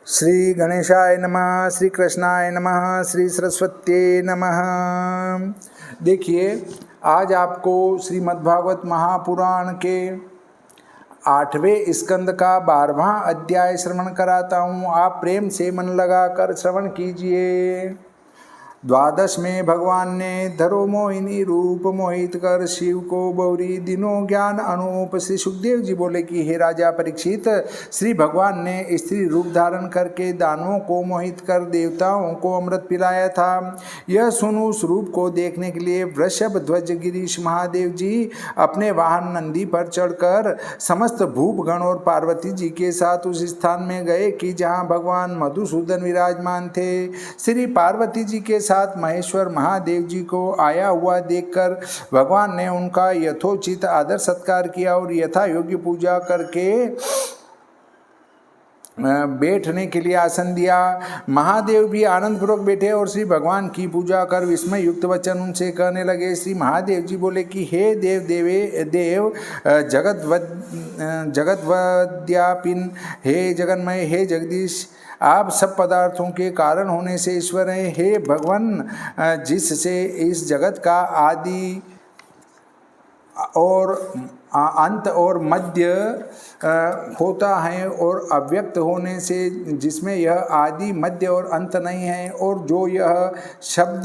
श्री गणेशाय नमः, श्री कृष्णाय नमः, श्री सरस्वत्यै नमः। देखिए, आज आपको श्रीमद्भागवत महापुराण के 8वें स्कंद का 12वां अध्याय श्रवण कराता हूँ। आप प्रेम से मन लगाकर श्रवण कीजिए। 12 में भगवान ने धरो मोहिनी रूप मोहित कर शिव को बौरी दिनों ज्ञान अनूप। श्री सुखदेव जी बोले कि हे राजा परीक्षित, श्री भगवान ने स्त्री रूप धारण करके दानवों को मोहित कर देवताओं को अमृत पिलाया था। यह सुन उस रूप को देखने के लिए वृषभ ध्वज गिरीश महादेव जी अपने वाहन नंदी पर चढ़कर समस्त भूपगण और पार्वती जी के साथ उस स्थान में गए कि जहाँ भगवान मधुसूदन विराजमान थे। श्री पार्वती जी के साथ महेश्वर महादेव जी को आया हुआ देखकर भगवान ने उनका यथोचित आदर सत्कार किया और यथा योग्य पूजा करके बैठने के लिए आसन दिया। महादेव भी आनंद पूर्वक बैठे और श्री भगवान की पूजा कर विस्मय युक्त वचन उनसे कहने लगे। श्री महादेव जी बोले कि हे देव जगद्वद्यापिन, हे जगन्मय, हे जगदीश, आप सब पदार्थों के कारण होने से ईश्वर हैं। हे भगवान, जिससे इस जगत का आदि और अंत और मध्य होता है और अव्यक्त होने से जिसमें यह आदि मध्य और अंत नहीं है, और जो यह शब्द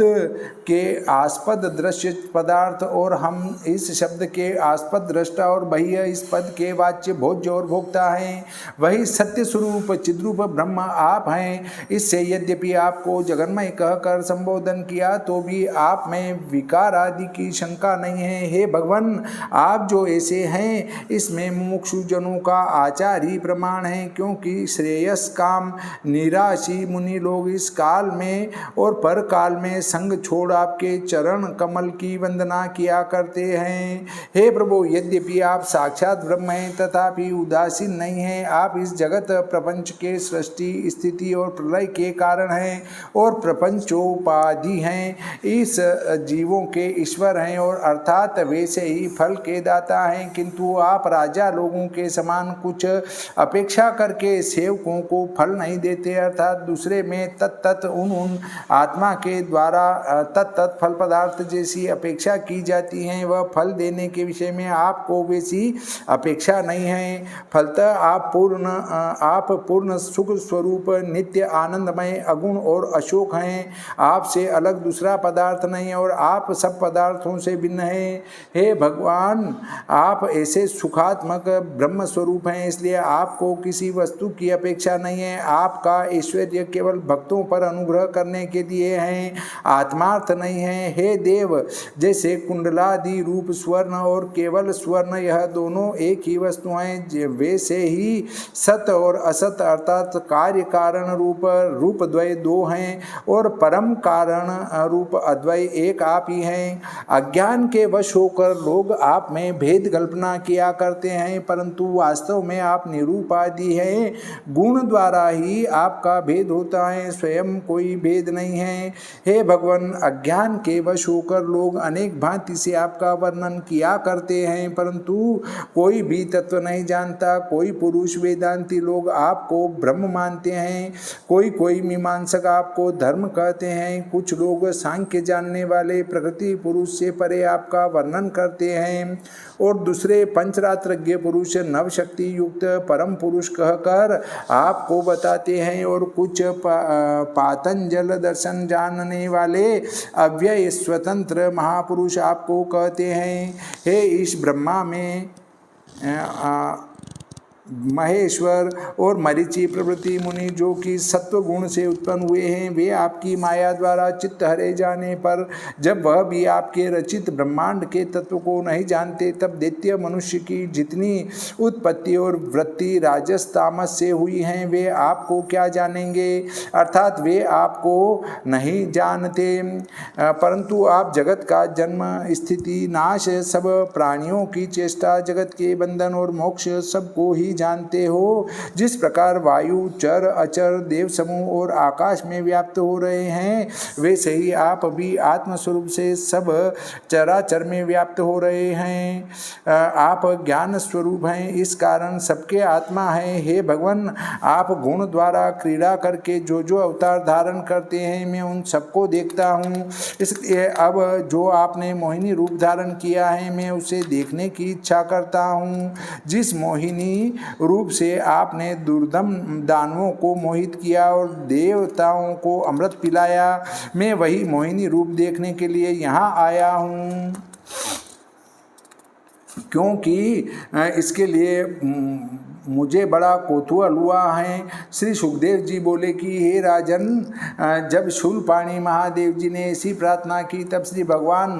के आस्पद दृश्य पदार्थ और हम इस शब्द के आस्पद दृष्टा और बाह्य इस पद के वाच्य भोज्य और भोक्ता हैं, वही सत्य स्वरूप चिद्रूप ब्रह्म आप हैं। इससे यद्यपि आपको जगन्मय कहकर संबोधन किया तो भी आप में विकार आदि की शंका नहीं है। हे भगवान, आप जो ऐसे हैं इसमें मुमुक्षु जनों का आचार ही प्रमाण है, क्योंकि श्रेयस काम निराशी मुनि लोग इस काल में और पर काल में संग छोड़ आपके चरण कमल की वंदना किया करते हैं। हे प्रभु, यद्यपि आप साक्षात ब्रह्म हैं तथापि उदासीन नहीं हैं। आप इस जगत प्रपंच के सृष्टि स्थिति और प्रलय के कारण हैं और प्रपंचोपाधि हैं। इस जीवों के ईश्वर हैं और अर्थात वैसे ही फल के दाता हैं, किंतु आप राजा लोगों के समान कुछ अपेक्षा करके सेवकों को फल नहीं देते, अर्थात दूसरे में तत्त उन आत्मा के द्वारा तत्त फल पदार्थ जैसी अपेक्षा की जाती है, वह फल देने के विषय में आपको वैसी अपेक्षा नहीं है। फलतः आप पूर्ण सुख स्वरूप नित्य आनंदमय अगुण और अशोक हैं। आपसे अलग दूसरा पदार्थ नहीं और आप सब पदार्थों से भिन्न हैं। हे भगवान, आप ऐसे सुखात्मक ब्रह्म स्वरूप हैं, इसलिए आपको किसी वस्तु की अपेक्षा नहीं है। आपका ऐश्वर्य केवल भक्तों पर अनुग्रह करने के लिए है, आत्मार्थ नहीं है। हे देव, जैसे कुंडलादि रूप स्वर्ण और केवल स्वर्ण यह दोनों एक ही वस्तु हैं, वैसे ही सत और असत अर्थात कार्य कारण रूप द्वय दो हैं और परम कारण रूप अद्वय एक आप ही हैं। अज्ञान के वश होकर लोग आप में भेद कल्पना किया करते हैं, परंतु वास्तव में आप निरूपादि हैं। गुण द्वारा ही आपका भेद होता है, स्वयं कोई भेद नहीं है। हे भगवान, अज्ञान के वश होकर लोग अनेक भांति से आपका वर्णन किया करते हैं, परंतु कोई भी तत्व नहीं जानता। कोई पुरुष वेदांती लोग आपको ब्रह्म मानते हैं, कोई मीमांसक आपको धर्म कहते हैं, कुछ लोग सांख्य जानने वाले प्रकृति पुरुष से परे आपका वर्णन करते हैं और दूसरे पंचरात्रज्ञ पुरुष नवशक्ति युक्त परम पुरुष कहकर आपको बताते हैं, और कुछ पातंजल दर्शन जानने वाले अव्यय स्वतंत्र महापुरुष आपको कहते हैं। हे इस ब्रह्मा में महेश्वर और मरीचि प्रभृति मुनि जो कि सत्व गुण से उत्पन्न हुए हैं, वे आपकी माया द्वारा चित्त हरे जाने पर जब वह भी आपके रचित ब्रह्मांड के तत्व को नहीं जानते, तब दैत्य मनुष्य की जितनी उत्पत्ति और वृत्ति राजस तामस से हुई हैं, वे आपको क्या जानेंगे, अर्थात वे आपको नहीं जानते। परंतु आप जगत का जन्म स्थिति नाश सब प्राणियों की चेष्टा जगत के बंधन और मोक्ष सबको ही ही जानते हो। जिस प्रकार वायु, चर अचर, देव समूह और आकाश में व्याप्त हो रहे हैं, वैसे ही आप भी आत्मस्वरूप से सब चराचर में व्याप्त हो रहे हैं। आप ज्ञान स्वरूप हैं, इस कारण सबके आत्मा है। हे भगवान, आप गुण द्वारा क्रीड़ा करके जो जो अवतार धारण करते हैं, मैं उन सबको देखता हूँ। इसलिए अब जो आपने मोहिनी रूप धारण किया है, मैं उसे देखने की इच्छा करता हूँ। जिस मोहिनी रूप से आपने दुर्दम दानवों को मोहित किया और देवताओं को अमृत पिलाया, मैं वही मोहिनी रूप देखने के लिए यहाँ आया हूँ। क्योंकि इसके लिए मुझे बड़ा कौतूहल हुआ है। श्री सुखदेव जी बोले कि हे राजन, जब शूलपाणी महादेव जी ने ऐसी प्रार्थना की, तब श्री भगवान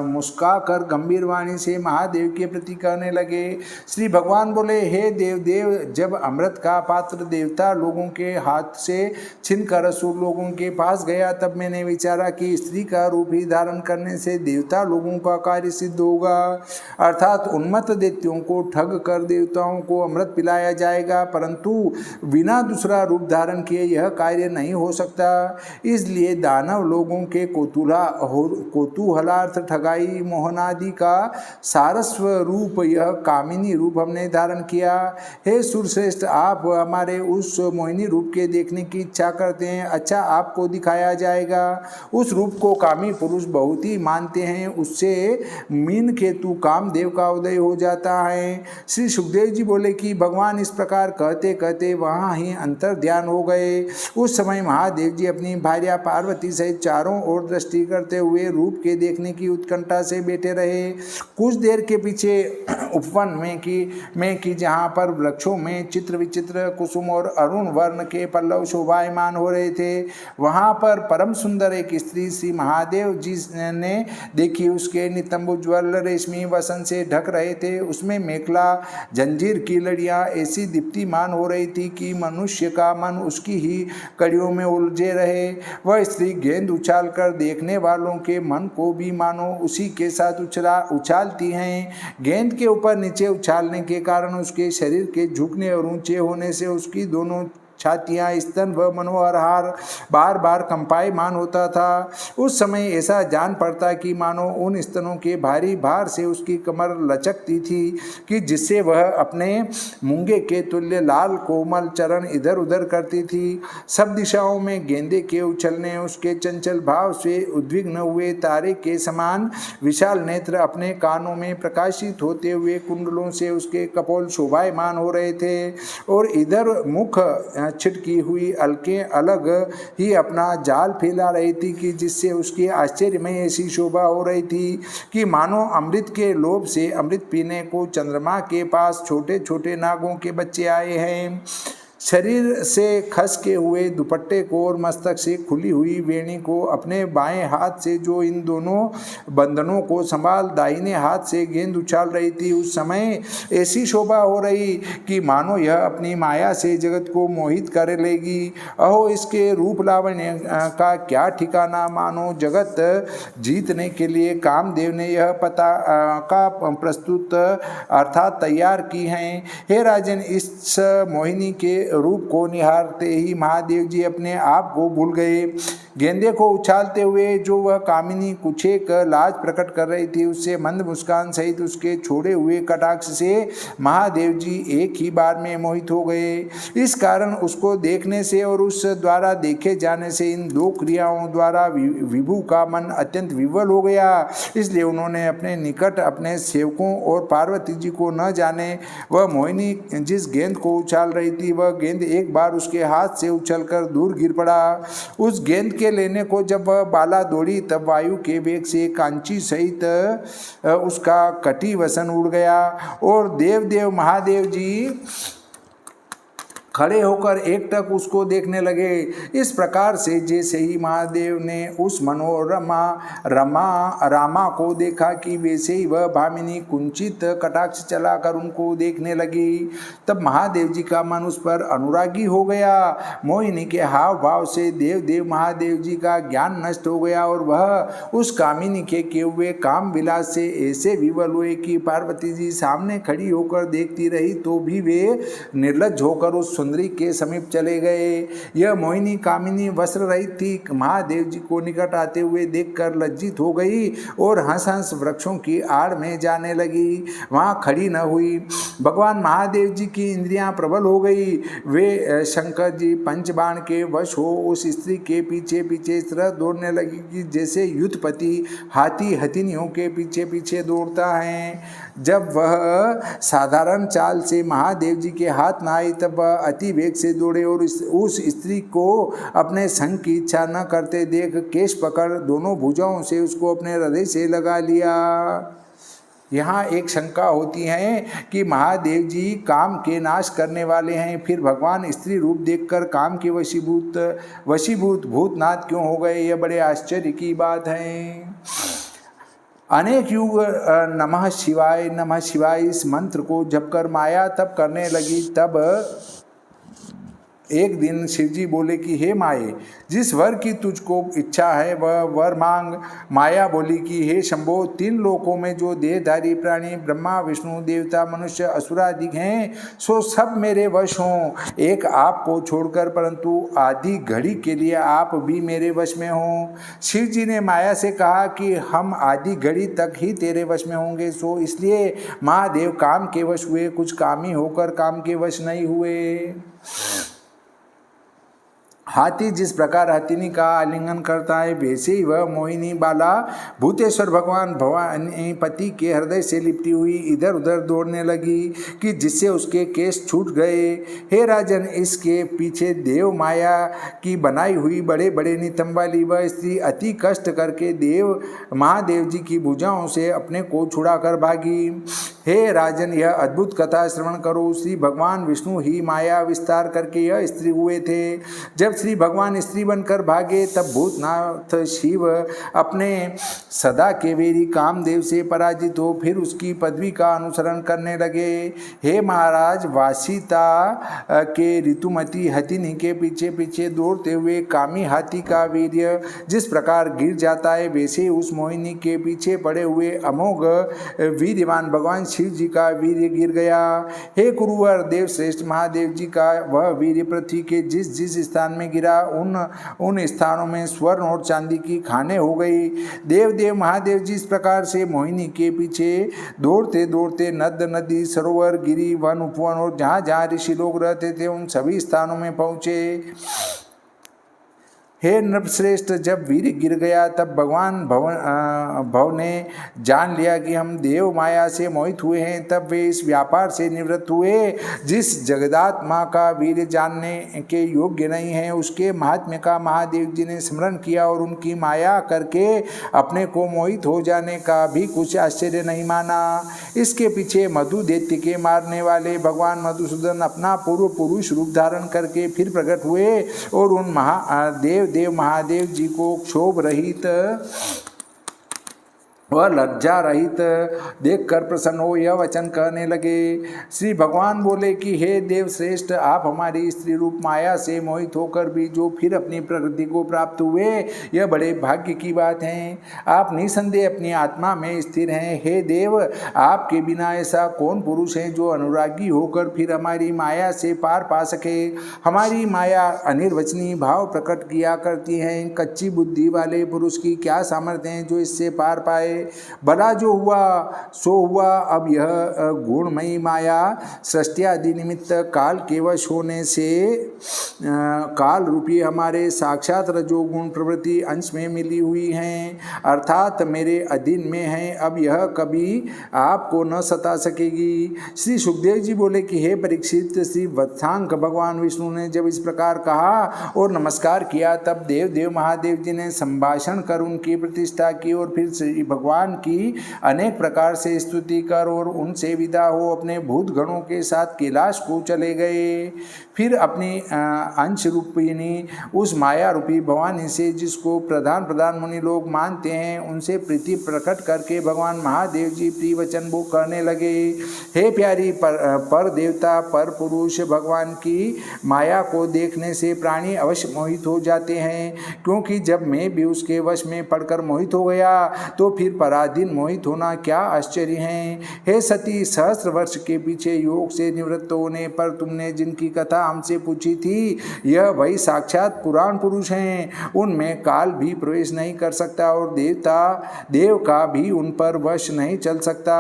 मुस्का कर गंभीर वाणी से महादेव के प्रति कहने लगे। श्री भगवान बोले, हे देव, जब अमृत का पात्र देवता लोगों के हाथ से छीनकर असुर लोगों के पास गया, तब मैंने विचारा कि स्त्री का रूप ही धारण करने से देवता लोगों का कार्य सिद्ध होगा, अर्थात उन्मत्त दैत्यों को ठग कर देवताओं को अमृत पिलाया जाएगा, परंतु बिना दूसरा रूप धारण किए यह कार्य नहीं हो सकता। इसलिए दानव लोगों के कौतूहलार्थ ठगाई मोहनादि का सारस्व रूप, यह कामिनी रूप हमने धारण किया। हे सुरश्रेष्ठ, आप हमारे उस मोहिनी रूप के देखने की इच्छा करते हैं। अच्छा, आपको दिखाया जाएगा। उस रूप को कामी पुरुष बहुत ही मानते हैं, उससे मीन केतु कामदेव का उदय हो जाता है। श्री सुखदेव जी बोले कि भगवान इस प्रकार कहते कहते वहाँ ही अंतर ध्यान हो गए। उस समय महादेव जी अपनी भार्या पार्वती सहित चारों ओर दृष्टि करते हुए रूप के देखने की उत्कंठा से बैठे रहे। कुछ देर के पीछे उपवन में की जहाँ पर वृक्षों में चित्र विचित्र कुसुम और अरुण वर्ण के पल्लव शोभायमान हो रहे थे, वहाँ पर परम सुंदर एक स्त्री श्री महादेव जी ने देखी। उसके नितंब उज्ज्वल रेशमी वसन से ढक रहे थे, उसमें मेखला जंजीर की लड़ियाँ ऐसी दीप्तिमान हो रही थी कि मनुष्य का मन उसकी ही कड़ियों में उलझे रहे। वह स्त्री गेंद उछाल कर देखने वालों के मन को भी मानो उसी के साथ उछालती हैं। गेंद के ऊपर नीचे उछालने के कारण उसके शरीर के झुकने और ऊंचे होने से उसकी दोनों छातियाँ, स्तन व मनोहर हार बार बार कंपायमान होता था। उस समय ऐसा जान पड़ता कि मानो उन स्तनों के भारी भार से उसकी कमर लचकती थी कि जिससे वह अपने मूंगे के तुल्य लाल कोमल चरण इधर उधर करती थी। सब दिशाओं में गेंदे के उछलने, उसके चंचल भाव से उद्विग्न हुए तारे के समान विशाल नेत्र अपने कानों में प्रकाशित होते हुए कुंडलों से उसके कपोल शोभायमान हो रहे थे, और इधर मुख छिटकी हुई अलकें अलग ही अपना जाल फैला रही थी कि जिससे उसकी आश्चर्य में ऐसी शोभा हो रही थी कि मानो अमृत के लोभ से अमृत पीने को चंद्रमा के पास छोटे छोटे नागों के बच्चे आए हैं। शरीर से खसके हुए दुपट्टे को और मस्तक से खुली हुई वेणी को अपने बाएं हाथ से जो इन दोनों बंधनों को संभाल दाहिने हाथ से गेंद उछाल रही थी, उस समय ऐसी शोभा हो रही कि मानो यह अपनी माया से जगत को मोहित कर लेगी। अहो, इसके रूप लावण्य का क्या ठिकाना। मानो जगत जीतने के लिए कामदेव ने यह पताका प्रस्तुत अर्थात तैयार की हैं। हे राजन, इस मोहिनी के रूप को निहारते ही महादेव जी अपने आप को भूल गए। गेंदे को उछालते हुए जो वह कामिनी कुछ एक लाज प्रकट कर रही थी, उससे मंद मुस्कान सहित उसके छोड़े हुए कटाक्ष से महादेव जी एक ही बार में मोहित हो गए। इस कारण उसको देखने से और उस द्वारा देखे जाने से इन दो क्रियाओं द्वारा विभु का मन अत्यंत विवल हो गया। इसलिए उन्होंने अपने निकट अपने सेवकों और पार्वती जी को न जाने वह मोहिनी जिस गेंद को उछाल रही थी, वह गेंद एक बार उसके हाथ से उछलकर दूर गिर पड़ा। उस गेंद के लेने को जब वह बाला दौड़ी, तब वायु के वेग से कांची सहित उसका कटी वसन उड़ गया और देव महादेव जी खड़े होकर एकटक उसको देखने लगे। इस प्रकार से जैसे ही महादेव ने उस मनोरमा रामा को देखा कि वैसे ही वह भामिनी कुंचित कटाक्ष चलाकर उनको देखने लगी। तब महादेव जी का मन उस पर अनुरागी हो गया। मोहिनी के हाव भाव से देव महादेव जी का ज्ञान नष्ट हो गया और वह उस कामिनी के किए हुए काम विलास से ऐसे विवल हुए कि पार्वती जी सामने खड़ी होकर देखती रही तो भी वे निर्लज्ज होकर उस सुंदरी के समीप चले गए। यह मोहिनी कामिनी वस्त्र रहित थी। महादेव जी को निकट आते हुए देखकर लज्जित हो गई और हंस हंस वृक्षों की आड़ में जाने लगी, वहां खड़ी न हुई। भगवान महादेव जी की इंद्रियां प्रबल हो गई। वे शंकर जी पंचबाण के वश हो उस स्त्री के पीछे पीछे इस तरह दौड़ने लगी कि जैसे युद्धपति हाथी हथिनियों के पीछे पीछे दौड़ता है। जब वह साधारण चाल से महादेव जी के हाथ न आई तब वह अति वेग से दौड़े और उस स्त्री को अपने संग की इच्छा न करते देख केश पकड़ दोनों भुजाओं से उसको अपने हृदय से लगा लिया। यहाँ एक शंका होती है कि महादेव जी काम के नाश करने वाले हैं, फिर भगवान स्त्री रूप देखकर काम के वशीभूत भूतनाथ क्यों हो गए? यह बड़े आश्चर्य की बात है। अनेक युग नमः शिवाय इस मंत्र को जप कर माया तब करने लगी। तब एक दिन शिवजी बोले कि हे माये, जिस वर की तुझको इच्छा है वह वर मांग। माया बोली कि हे शंभो, 3 लोकों में जो देहधारी प्राणी ब्रह्मा विष्णु देवता मनुष्य असुरादि हैं सो सब मेरे वश हों, एक आपको छोड़कर, परंतु आधी घड़ी के लिए आप भी मेरे वश में हों। शिव जी ने माया से कहा कि हम आधी घड़ी तक ही तेरे वश में होंगे। सो इसलिए महादेव काम के वश हुए, कुछ कामी होकर काम के वश नहीं हुए। हाथी जिस प्रकार हथिनी का आलिंगन करता है वैसे ही वह मोहिनी बाला भूतेश्वर भगवान भवानीपति के हृदय से लिपटी हुई इधर उधर दौड़ने लगी कि जिससे उसके केश छूट गए। हे राजन, इसके पीछे देव माया की बनाई हुई बड़े बड़े नितंब वाली वह स्त्री अति कष्ट करके महादेव जी की भुजाओं से अपने को छुड़ाकर भागी। हे राजन, यह अद्भुत कथा श्रवण करो। श्री भगवान विष्णु ही माया विस्तार करके यह स्त्री हुए थे। जब श्री भगवान स्त्री बनकर भागे तब भूतनाथ शिव अपने सदा के वेरी कामदेव से पराजित हो फिर उसकी पदवी का अनुसरण करने लगे। हे महाराज, वासिता के ऋतुमती हथिनी के पीछे पीछे दौड़ते हुए कामी हाथी का वीर्य जिस प्रकार गिर जाता है वैसे उस मोहिनी के पीछे पड़े हुए अमोघ वीर्यवान भगवान शिव जी का वीर्य गिर गया। हे कुरुवर, देव श्रेष्ठ महादेव जी का वह वीर्य पृथ्वी के जिस जिस स्थान में गिरा उन स्थानों में स्वर्ण और चांदी की खाने हो गई। देव महादेव जी इस प्रकार से मोहिनी के पीछे दौड़ते दौड़ते नद नदी सरोवर गिरी वन उपवन और जहाँ जहाँ ऋषि लोग रहते थे उन सभी स्थानों में पहुँचे। हे नृपश्रेष्ठ, जब वीर गिर गया तब भगवान भव ने जान लिया कि हम देव माया से मोहित हुए हैं। तब वे इस व्यापार से निवृत्त हुए। जिस जगदात्मा का वीर जानने के योग्य नहीं है उसके महात्म्य का महादेव जी ने स्मरण किया और उनकी माया करके अपने को मोहित हो जाने का भी कुछ आश्चर्य नहीं माना। इसके पीछे मधु दैत्य के मारने वाले भगवान मधुसूदन अपना पूर्व पुरुष रूप धारण करके फिर प्रकट हुए और उन देव महादेव जी को क्षोभ रहित वह लज्जा रहित देखकर प्रसन्न हो यह वचन कहने लगे। श्री भगवान बोले कि हे देव श्रेष्ठ, आप हमारी स्त्री रूप माया से मोहित होकर भी जो फिर अपनी प्रकृति को प्राप्त हुए यह बड़े भाग्य की बात है। आप निसंदेह अपनी आत्मा में स्थिर हैं। हे देव, आपके बिना ऐसा कौन पुरुष है जो अनुरागी होकर फिर हमारी माया से पार पा सके। हमारी माया अनिर्वचनीय भाव प्रकट किया करती है। कच्ची बुद्धि वाले पुरुष की क्या सामर्थ्य है जो इससे पार पाए। भला जो हुआ सो हुआ। अब यह गुणमयी माया सृष्टि आदि निमित्त काल के वश होने से काल रूपी हमारे साक्षात रजोगुण प्रवृत्ति अंश में मिली हुई हैं, अर्थात मेरे अधीन में है। अब यह कभी आपको न सता सकेगी। श्री सुखदेव जी बोले कि हे परीक्षित, श्री वत्सांक भगवान विष्णु ने जब इस प्रकार कहा और नमस्कार किया तब देव महादेव जी ने संभाषण कर उनकी प्रतिष्ठा की और फिर श्री भगवान भगवान की अनेक प्रकार से स्तुति कर और उनसे विदा हो अपने भूत गणों के साथ कैलाश को चले गए। फिर अपनी अंश रूपिणी उस माया रूपी भवानी से, जिसको प्रधान प्रधान मुनि लोग मानते हैं, उनसे प्रीति प्रकट करके भगवान महादेव जी प्रिय वचन वो कहने लगे। हे प्यारी पर देवता, पर पुरुष, भगवान की माया को देखने से प्राणी अवश्य मोहित हो जाते हैं, क्योंकि जब मैं भी उसके वश में पड़कर मोहित हो गया तो फिर पराधीन मोहित होना क्या आश्चर्य है। हे सती, सहस्त्र वर्ष के पीछे योग से निवृत्त होने पर तुमने जिनकी कथा हमसे पूछी थी, यह वही साक्षात पुराण पुरुष हैं। उनमें काल भी प्रवेश नहीं कर सकता और देव का भी उन पर वश नहीं चल सकता।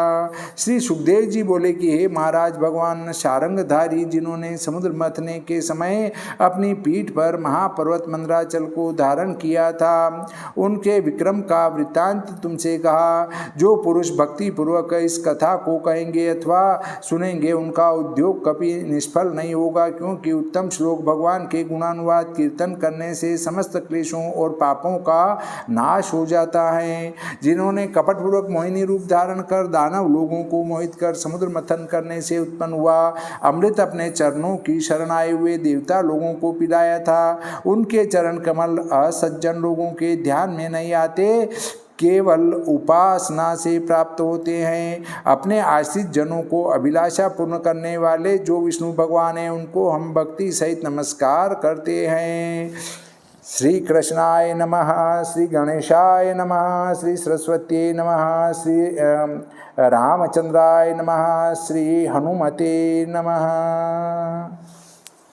श्री सुखदेव जी बोले कि हे महाराज, भगवान शारंगधारी, जिन्होंने समुद्र मथने के समय अपनी पीठ पर महापर्वत मंदराचल को धारण किया था, उनके विक्रम का वृत्तांत तुमसे कहा। जो पुरुष भक्ति पूर्वक इस कथा को कहेंगे अथवा सुनेंगे, उनका उद्योग कभी निष्फल नहीं होगा, क्योंकि उत्तम श्लोक भगवान के गुणानुवाद कीर्तन करने से समस्त क्लेशों और पापों का नाश हो जाता है। जिन्होंने कपटपूर्वक मोहिनी रूप धारण कर दानव लोगों को मोहित कर समुद्र मंथन करने से उत्पन्न हुआ अमृत अपने चरणों की शरण आए हुए देवता लोगों को पिलाया था, उनके चरण कमल असज्जन लोगों के ध्यान में नहीं आते, केवल उपासना से प्राप्त होते हैं। अपने आश्रित जनों को अभिलाषा पूर्ण करने वाले जो विष्णु भगवान हैं, उनको हम भक्ति सहित नमस्कार करते हैं। श्री कृष्णाय नमः, श्री गणेशाय नमः, श्री सरस्वती नमः, श्री रामचंद्राय नमः, श्री हनुमते नमः।